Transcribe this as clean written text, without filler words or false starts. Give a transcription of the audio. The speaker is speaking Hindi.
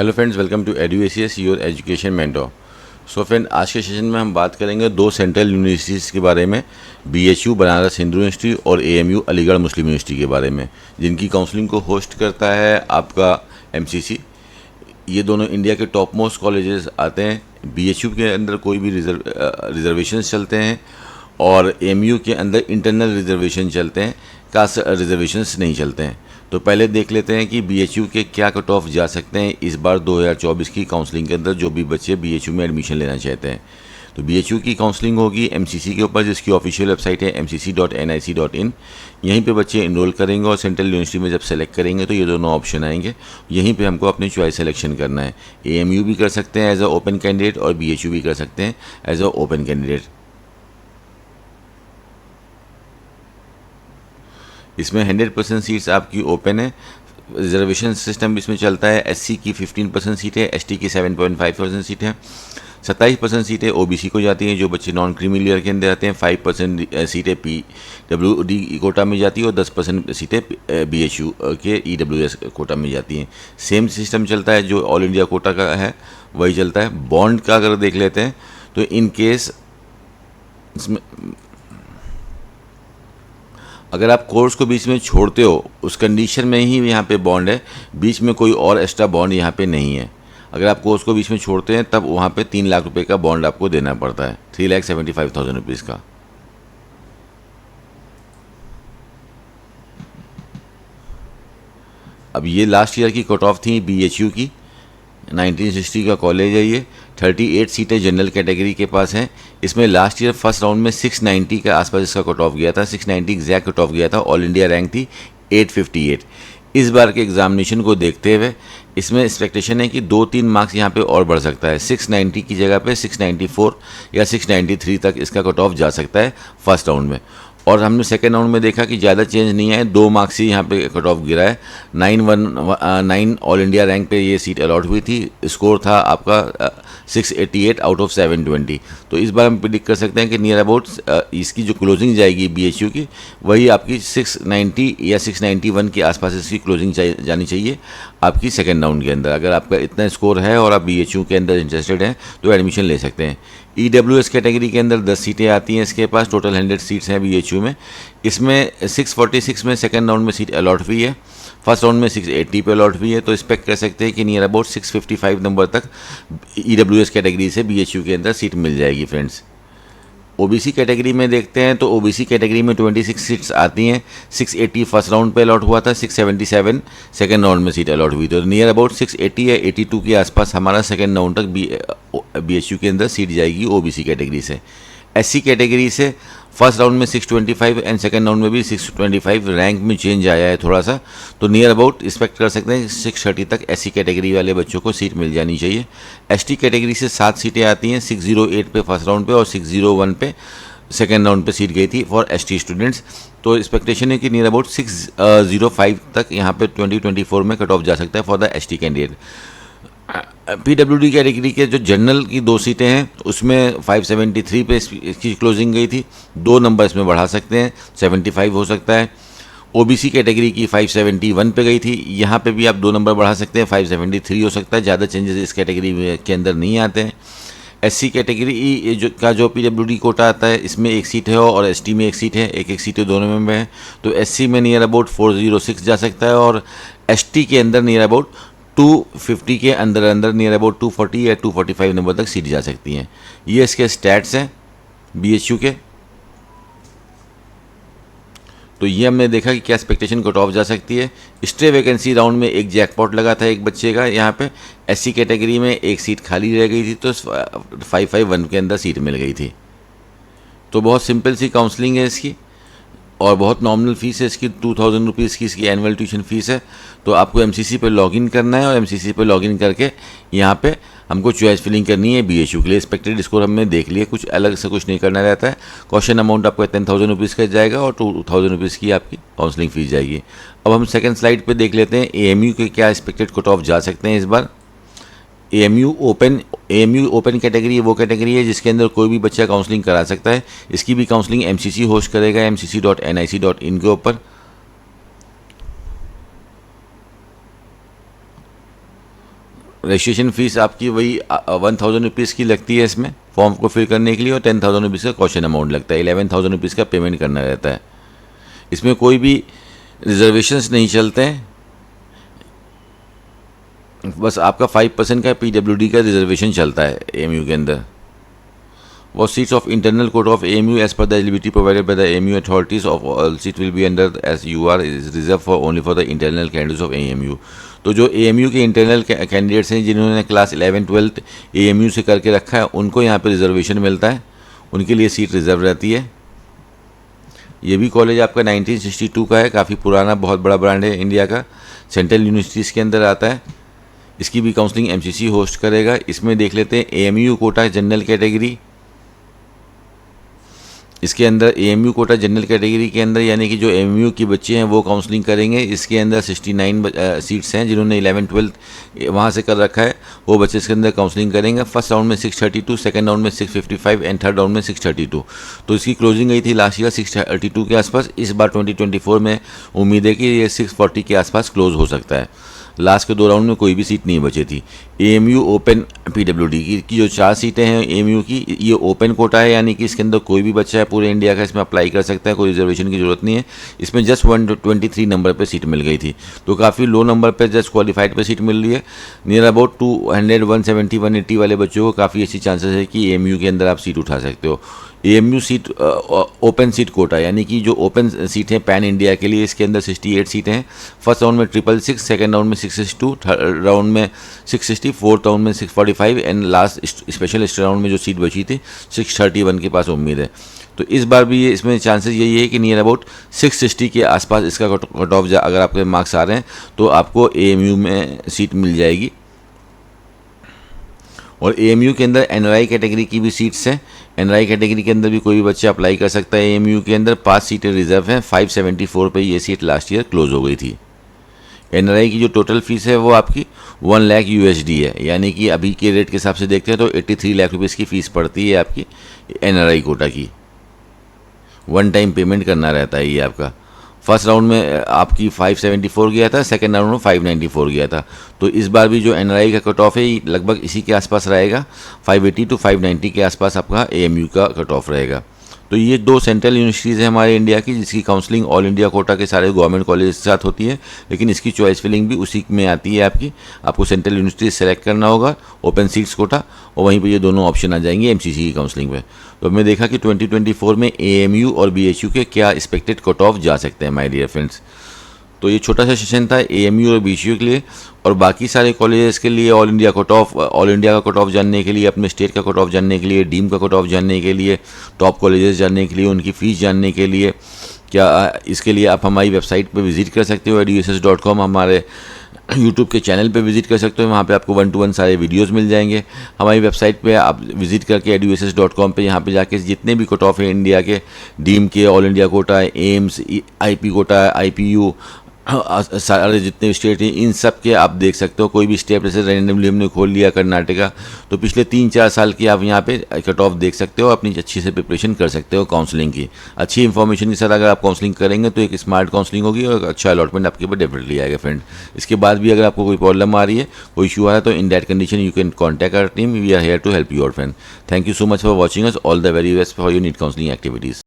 Hello friends, welcome to EduACS your education mentor. So friend, आज के सेशन में हम बात करेंगे दो सेंट्रल यूनिवर्सिटीज़ के बारे में, बीएचयू बनारस हिंदू यूनिवर्सिटी और एएमयू अलीगढ़ मुस्लिम यूनिवर्सिटी के बारे में, जिनकी काउंसलिंग को होस्ट करता है आपका एमसीसी। ये दोनों इंडिया के टॉप मोस्ट कॉलेजेस आते हैं। बीएचयू के अंदर कोई भी रिजर्वेशन चलते हैं और एएमयू के अंदर इंटरनल रिजर्वेशन चलते हैं, कास्ट रिजर्वेशंस नहीं चलते हैं। तो पहले देख लेते हैं कि बीएचयू के क्या कट ऑफ जा सकते हैं इस बार 2024 की काउंसलिंग के अंदर, जो भी बच्चे बीएचयू में एडमिशन लेना चाहते हैं। तो बीएचयू की काउंसलिंग होगी एमसीसी के ऊपर, जिसकी ऑफिशियल वेबसाइट है mcc.nic.in। यहीं पे बच्चे इनरोल करेंगे और सेंट्रल यूनिवर्सिटी में जब सेलेक्ट करेंगे तो ये दोनों ऑप्शन आएंगे। यहीं पे हमको अपनी चॉइस सिलेक्शन करना है। एएमयू भी कर सकते हैं एज अ ओपन कैंडिडेट और बीएचयू भी कर सकते हैं एज अ ओपन कैंडिडेट। इसमें 100% सीट्स आपकी ओपन है। रिजर्वेशन सिस्टम इसमें चलता है। एससी की 15% सीट है, एसटी की 7.5% सीट है, 27% सीटें ओबीसी को जाती हैं जो बच्चे नॉन क्रीमी लेयर के अंदर आते हैं, 5% सीटें पीडब्ल्यूडी कोटा में जाती है और 10% सीटें बीएचयू के ईडब्ल्यूएस कोटा में जाती हैं। सेम सिस्टम चलता है जो ऑल इंडिया कोटा का है, वही चलता है। बॉन्ड का अगर देख लेते हैं तो इन केस इसमें अगर आप कोर्स को बीच में छोड़ते हो, उस कंडीशन में ही यहाँ पे बॉन्ड है, बीच में कोई और एक्स्ट्रा बॉन्ड यहाँ पे नहीं है। अगर आप कोर्स को बीच में छोड़ते हैं तब वहाँ पे 3 लाख रुपए का बॉन्ड आपको देना पड़ता है, 3,75,000 रुपीज़ का। अब ये लास्ट ईयर की कट ऑफ थी बीएचयू की, 1960 का कॉलेज है ये। 38 सीटें जनरल कैटेगरी के पास हैं। इसमें लास्ट ईयर फर्स्ट राउंड में 690 के आसपास इसका कट ऑफ गया था, 690 एग्जैक्ट कट ऑफ गया था। ऑल इंडिया रैंक थी 858। इस बार के एग्जामिनेशन को देखते हुए इसमें एक्सपेक्टेशन है कि 2-3 मार्क्स यहाँ पे और बढ़ सकता है। 690 की जगह पे 694 या 693 तक इसका कट ऑफ जा सकता है फर्स्ट राउंड में। और हमने सेकेंड राउंड में देखा कि ज़्यादा चेंज नहीं है, 2 मार्क्स ही यहाँ पे कट ऑफ गिरा है। 919 ऑल इंडिया रैंक पे ये सीट अलॉट हुई थी। स्कोर था आपका 688 आउट ऑफ 720। तो इस बार हम प्रिडिक्ट कर सकते हैं कि नियर अबाउट इसकी जो क्लोजिंग जाएगी बीएचयू की, वही आपकी 690 या 691 के आसपास इसकी क्लोजिंग जानी चाहिए आपकी सेकेंड राउंड के अंदर। अगर आपका इतना स्कोर है और आप बीएचयू के अंदर इंटरेस्टेड हैं तो एडमिशन ले सकते हैं। ईडब्ल्यूएस कैटेगरी के अंदर 10 सीटें आती हैं इसके पास, टोटल 100 सीट्स हैं बीएचयू में। इसमें 646 में सेकेंड राउंड में सीट अलॉट हुई है, फर्स्ट राउंड में 680 पे अलॉट हुई है। तो एक्सपेक्ट कर सकते हैं कि नियर अबाउट 655 नंबर तक ईडब्ल्यूएस कैटेगरी से बीएचयू के अंदर सीट मिल जाएगी फ्रेंड्स। ओबीसी कैटेगरी में देखते हैं तो ओबीसी कैटेगरी में 26 सीट्स आती हैं। 680 फर्स्ट राउंड पे अलॉट हुआ था, 677 सेकेंड राउंड में सीट अलॉट हुई। तो नियर अबाउट 680 या 82 के आसपास हमारा सेकेंड राउंड तक बीएचयू के अंदर सीट जाएगी ओबीसी कैटेगरी से। एससी कैटेगरी से फर्स्ट राउंड में 625 एंड सेकेंड राउंड में भी 625, रैंक में चेंज आया है थोड़ा सा। तो नियर अबाउट एक्सपेक्ट कर सकते हैं 630 तक एससी कैटेगरी वाले बच्चों को सीट मिल जानी चाहिए। एसटी कैटेगरी से 7 सीटें आती हैं, 608 पे फर्स्ट राउंड पे और 601 पे सेकेंड राउंड पे सीट गई थी फॉर एसटी स्टूडेंट्स। तो एक्सपेक्टेशन है कि नियर अबाउट 605 तक यहाँ पे 2024 में कट ऑफ जा सकता है for the ST candidate. PWD category के जो जनरल की 2 सीटें हैं उसमें 573 पे इसकी क्लोजिंग गई थी। 2 नंबर इसमें बढ़ा सकते हैं, 75 हो सकता है। ओबीसी कैटेगरी की 571 पे गई थी, यहाँ पे भी आप 2 नंबर बढ़ा सकते हैं, 573 हो सकता है। ज़्यादा चेंजेस इस कैटेगरी के अंदर नहीं आते हैं। एससी कैटेगरी जो पीडब्ल्यूडी कोटा आता है, इसमें 1 सीट है और एसटी में 1 सीट है, एक सीटें दोनों में है। तो एससी में नियर अबाउट 406 जा सकता है और एसटी के अंदर नियर अबाउट 250 के अंदर नियर अबाउट 240 या 245 नंबर तक सीट जा सकती हैं। ये इसके स्टैट्स हैं बीएचयू के। तो ये हमने देखा कि क्या एक्सपेक्टेशन कट ऑफ जा सकती है। स्टे वैकेंसी राउंड में एक जैकपॉट लगा था एक बच्चे का, यहाँ पे एससी कैटेगरी में 1 सीट खाली रह गई थी तो 551 के अंदर सीट मिल गई थी। तो बहुत सिंपल सी काउंसलिंग है इसकी और बहुत नॉमिनल फ़ीस है इसकी, 2000 रुपीज़ की इसकी एनुअल ट्यूशन फ़ीस है। तो आपको एमसीसी पे लॉगिन करना है और एमसीसी पे लॉगिन करके यहाँ पे हमको चॉइस फिलिंग करनी है बीएचयू के लिए। एक्सपेक्टेड स्कोर हमने देख लिया, कुछ अलग से कुछ नहीं करना रहता है। क्वेश्चन अमाउंट आपका 10,000 रुपीज़ का जाएगा और 2000 रुपीज़ की आपकी काउंसलिंग फ़ीस जाएगी। अब हम सेकेंड स्लाइड पर देख लेते हैं एएमयू के क्या एक्सपेक्टेड कट ऑफ जा सकते हैं इस बार। एएमयू ओपन कैटेगरी वो कैटेगरी है जिसके अंदर कोई भी बच्चा काउंसलिंग करा सकता है। इसकी भी काउंसलिंग एमसीसी होस्ट करेगा mcc.nic.in के ऊपर। रजिस्ट्रेशन फ़ीस आपकी वही 1000 रुपीज़ की लगती है इसमें फॉर्म को फिल करने के लिए, और 10,000 रुपीज़ का क्वेश्चन अमाउंट लगता है। 11,000 रुपीज़ का पेमेंट करना रहता है। इसमें कोई भी रिजर्वेशंस नहीं चलते हैं, बस आपका 5% का PWD का रिजर्वेशन चलता है AMU के अंदर। वो seats of internal code of AMU as per the eligibility provided by the AMU authorities of all seat will be under as UR is reserve for only for the internal candidates of AMU। तो जो AMU के इंटरनल कैंडिडेट्स हैं जिन्होंने क्लास 11-12 AMU से करके रखा है, उनको यहाँ पे रिजर्वेशन मिलता है, उनके लिए सीट रिजर्व रहती है। ये भी कॉलेज आपका 1962 का है, काफ़ी पुराना बहुत बड़ा ब्रांड है इंडिया का, सेंट्रल यूनिवर्सिटीज़ के अंदर आता है। इसकी भी काउंसलिंग MCC होस्ट करेगा। इसमें देख लेते हैं AMU कोटा जनरल कैटेगरी। इसके अंदर AMU कोटा जनरल कैटेगरी के अंदर यानी कि जो AMU के बच्चे हैं वो काउंसलिंग करेंगे। इसके अंदर 69 सीट्स हैं, जिन्होंने 11-12 वहाँ से कर रखा है वो बच्चे इसके अंदर काउंसलिंग करेंगे। फर्स्ट राउंड में 632, सेकंड राउंड में 655 एंड थर्ड राउंड में 632। तो इसकी क्लोजिंग गई थी लास्ट ईयर 632 के आसपास। इस बार 2024 में उम्मीद है कि ये 640 के आसपास क्लोज हो सकता है। लास्ट के 2 राउंड में कोई भी सीट नहीं बची थी। AMU ओपन PWD की जो 4 सीटें हैं AMU की, ये ओपन कोटा है, यानी कि इसके अंदर कोई भी बच्चा है पूरे इंडिया का इसमें अप्लाई कर सकता है, कोई रिजर्वेशन की जरूरत नहीं है। इसमें जस्ट 123 नंबर पे सीट मिल गई थी, तो काफ़ी लो नंबर पे जस्ट क्वालिफाइड पे सीट मिल रही है। नियर अबाउट 200, 170, 180 वाले बच्चों को काफ़ी अच्छी चांसेस है कि AMU के अंदर आप सीट उठा सकते हो। AMU seat open seat quota, यानी कि जो ओपन सीट है पैन इंडिया के लिए, इसके अंदर 68 सीटें हैं। फर्स्ट राउंड में 666, सेकंड राउंड में 662, थर्ड राउंड में 660, फोर्थ राउंड में 645 एंड लास्ट स्पेशल राउंड में जो सीट बची थी 631 के पास उम्मीद है। तो इस बार भी ये इसमें चांसेस यही है कि नियर अबाउट 660 के आसपास इसका कट ऑफ अगर आपके मार्क्स आ रहे हैं तो आपको AMU में सीट मिल जाएगी। और AMU के अंदर NRI कैटेगरी की भी सीट्स हैं। NRI कैटेगरी के अंदर भी कोई भी बच्चा अप्लाई कर सकता है। AMU के अंदर 5 सीटें रिजर्व हैं। 574 पे ये सीट लास्ट ईयर क्लोज हो गई थी। NRI की जो टोटल फीस है वो आपकी 1 लाख USD है, यानी कि अभी के रेट के हिसाब से देखते हैं तो 83 लाख रुपीज़ की फ़ीस पड़ती है आपकी NRI कोटा की। 1 टाइम पेमेंट करना रहता है ये आपका। फर्स्ट राउंड में आपकी 574 गया था, सेकंड राउंड में 594 गया था। तो इस बार भी जो NRI का कट ऑफ है लगभग इसी के आसपास रहेगा, 580 to 590 के आसपास आपका AMU का कट ऑफ रहेगा। तो ये 2 सेंट्रल यूनिवर्सिटीज़ हैं हमारे इंडिया की, जिसकी काउंसलिंग ऑल इंडिया कोटा के सारे गवर्नमेंट कॉलेज के साथ होती है, लेकिन इसकी चॉइस फिलिंग भी उसी में आती है आपकी। आपको सेंट्रल यूनिवर्सिटी सेलेक्ट करना होगा, ओपन सीट्स कोटा, और वहीं पे ये दोनों ऑप्शन आ जाएंगे MCC की काउंसलिंग में। तो हमने देखा कि 2024 में AMU और BHU के क्या एक्सपेक्टेड कट ऑफ जा सकते हैं माय डियर फ्रेंड्स। तो ये छोटा सा सेशन था AMU और BHU के लिए, और बाकी सारे कॉलेजेस के लिए ऑल इंडिया का कट ऑफ जानने के लिए, अपने स्टेट का कट ऑफ जानने के लिए, डीम का कट ऑफ जानने के लिए, टॉप कॉलेजेस जानने के लिए, उनकी फ़ीस जानने के लिए, क्या इसके लिए आप हमारी वेबसाइट पे विज़िट कर सकते हो eduss.com। हमारे यूट्यूब के चैनल पे विज़िट कर सकते हो, वहाँ पे आपको 1-to-1 सारे वीडियोस मिल जाएंगे। हमारी वेबसाइट पे आप विज़िट करके eduss.com पे यहाँ पे जाके जितने भी कट ऑफ है इंडिया के, डीम के, ऑल इंडिया कोटा है, एम्स, IP कोटा है, IPU, सारे जितने स्टेट हैं इन सब के आप देख सकते हो। कोई भी स्टेट जैसे रैंडमली हमने खोल लिया कर्नाटका, तो पिछले 3-4 साल की आप यहाँ पे कट ऑफ देख सकते हो, अपनी अच्छी से प्रिपरेशन कर सकते हो काउंसलिंग की। अच्छी इन्फॉर्मेशन के साथ अगर आप काउंसलिंग करेंगे तो एक स्मार्ट काउंसलिंग होगी और अच्छा अलॉटमेंट आपके ऊपर डेफिनेटली आएगा फ्रेंड। इसके बाद भी अगर आपको कोई प्रॉब्लम आ रही है, कोई इशू आ रहा है, तो in that condition you can contact our team, we are here to help you our friend. Thank you so much for watching us. All the very best for your NEET counselling activities.